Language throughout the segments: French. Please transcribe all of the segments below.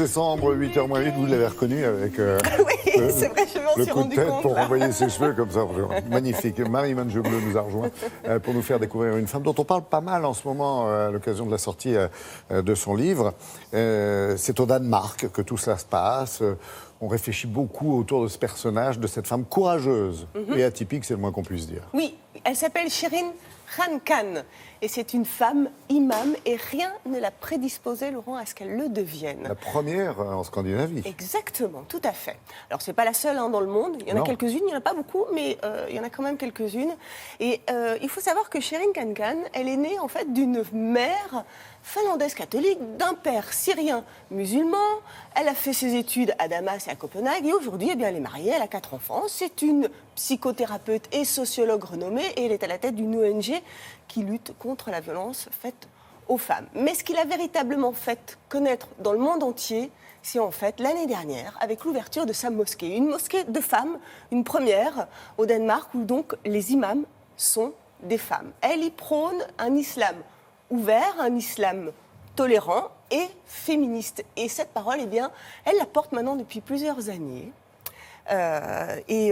décembre, 8h moins 8, vous l'avez reconnu avec Oui, c'est vrai, je m'en suis le coup de rendu tête compte. pour renvoyer ses cheveux comme ça. Magnifique. Marie Mangebleu nous a rejoint pour nous faire découvrir une femme dont on parle pas mal en ce moment à l'occasion de la sortie de son livre. C'est au Danemark que tout cela se passe. On réfléchit beaucoup autour de ce personnage, de cette femme courageuse et atypique, c'est le moins qu'on puisse dire. Oui, elle s'appelle Shirin Khan et c'est une femme imam et rien ne l'a prédisposée, Laurent, à ce qu'elle le devienne. La première en Scandinavie. Exactement, tout à fait. Alors, c'est pas la seule dans le monde. Il y en a quelques-unes, il n'y en a pas beaucoup, mais il y en a quand même quelques-unes. Et il faut savoir que Shirin Khan, elle est née en fait d'une mère finlandaise catholique, d'un père syrien musulman. Elle a fait ses études à Damas et à Copenhague. Et aujourd'hui, eh bien, elle est mariée, elle a 4 enfants. C'est une psychothérapeute et sociologue renommée. Et elle est à la tête d'une ONG qui lutte contre la violence faite aux femmes. Mais ce qu'il a véritablement fait connaître dans le monde entier, c'est en fait l'année dernière, avec l'ouverture de sa mosquée. Une mosquée de femmes, une première au Danemark, où donc les imams sont des femmes. Elle y prône un islam ouvert, un islam tolérant et féministe. Et cette parole, eh bien, elle la porte maintenant depuis plusieurs années. Et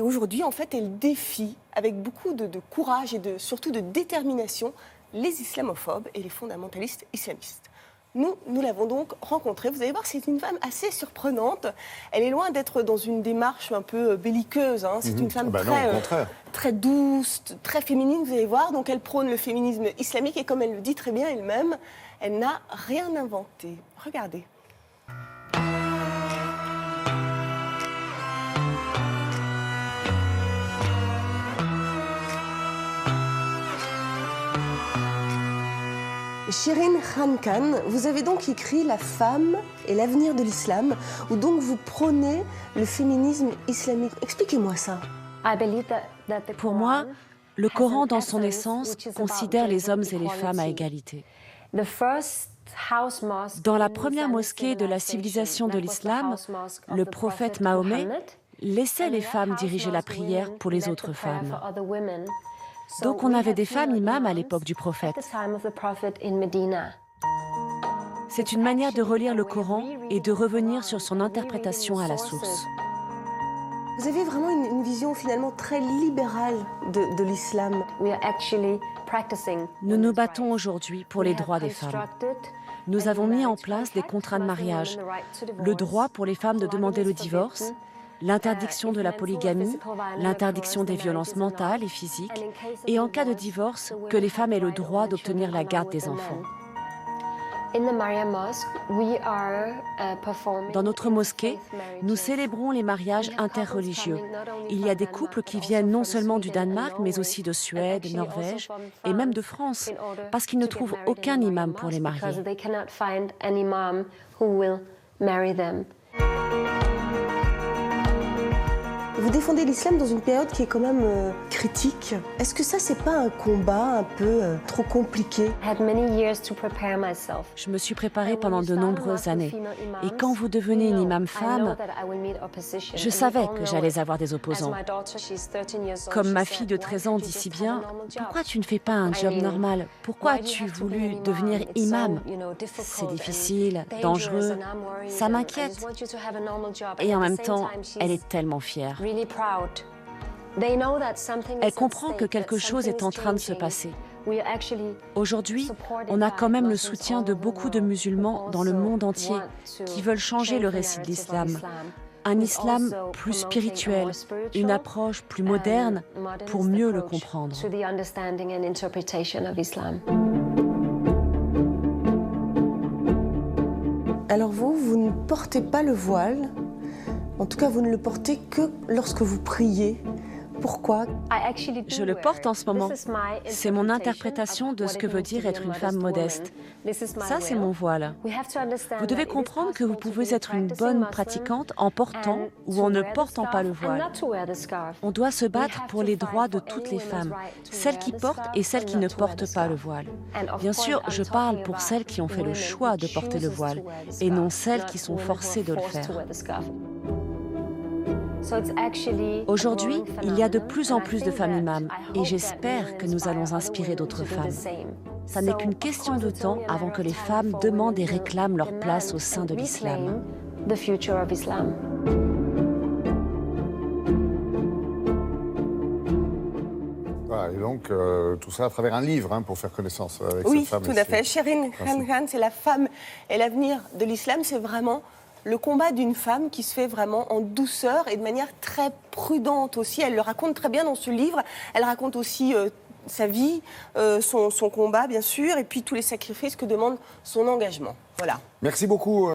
aujourd'hui, en fait, elle défie avec beaucoup de courage et surtout de détermination les islamophobes et les fondamentalistes islamistes. Nous l'avons donc rencontrée. Vous allez voir, c'est une femme assez surprenante. Elle est loin d'être dans une démarche un peu belliqueuse. Hein. C'est une femme très douce, très féminine, vous allez voir. Donc elle prône le féminisme islamique et comme elle le dit très bien elle-même, elle n'a rien inventé. Regardez. Shirin Khan, vous avez donc écrit La femme et l'avenir de l'islam, où donc vous prônez le féminisme islamique. Expliquez-moi ça. Pour moi, le Coran, dans son essence, considère les hommes et les femmes à égalité. Dans la première mosquée de la civilisation de l'islam, le prophète Mahomet laissait les femmes diriger la prière pour les autres femmes. Donc on avait des femmes imams à l'époque du prophète. C'est une manière de relire le Coran et de revenir sur son interprétation à la source. Vous avez vraiment une vision finalement très libérale de l'islam. Nous nous battons aujourd'hui pour les droits des femmes. Nous avons mis en place des contrats de mariage, le droit pour les femmes de demander le divorce, l'interdiction de la polygamie, l'interdiction des violences mentales et physiques, et en cas de divorce, que les femmes aient le droit d'obtenir la garde des enfants. Dans notre mosquée, nous célébrons les mariages interreligieux. Il y a des couples qui viennent non seulement du Danemark, mais aussi de Suède, Norvège et même de France, parce qu'ils ne trouvent aucun imam pour les marier. Vous défendez l'islam dans une période qui est quand même critique. Est-ce que ça, c'est pas un combat un peu trop compliqué? Je me suis préparée pendant de nombreuses années. Et quand vous devenez une imam femme, je savais que j'allais avoir des opposants. Comme ma fille de 13 ans dit si bien, « Pourquoi tu ne fais pas un job normal? Pourquoi as-tu voulu devenir imam? C'est difficile, dangereux, ça m'inquiète. » Et en même temps, elle est tellement fière. Elle comprend que quelque chose est en train de se passer. Aujourd'hui, on a quand même le soutien de beaucoup de musulmans dans le monde entier qui veulent changer le récit de l'islam. Un islam plus spirituel, une approche plus moderne pour mieux le comprendre. Alors vous ne portez pas le voile. En tout cas, vous ne le portez que lorsque vous priez. Pourquoi? Je le porte en ce moment. C'est mon interprétation de ce que veut dire être une femme modeste. Ça, c'est mon voile. Vous devez comprendre que vous pouvez être une bonne pratiquante en portant ou en ne portant pas le voile. On doit se battre pour les droits de toutes les femmes, celles qui portent et celles qui ne portent pas le voile. Bien sûr, je parle pour celles qui ont fait le choix de porter le voile et non celles qui sont forcées de le faire. Aujourd'hui, il y a de plus en plus de femmes imams et j'espère que nous allons inspirer d'autres femmes. Ça n'est qu'une question de temps avant que les femmes demandent et réclament leur place au sein de l'islam. Voilà, et donc, tout ça à travers un livre, pour faire connaissance avec oui, cette femme. Oui, tout à fait. Sherin Khan, c'est la femme et l'avenir de l'islam. C'est vraiment le combat d'une femme qui se fait vraiment en douceur et de manière très prudente aussi. Elle le raconte très bien dans ce livre. Elle raconte aussi sa vie, son combat, bien sûr, et puis tous les sacrifices que demande son engagement. Voilà. Merci beaucoup.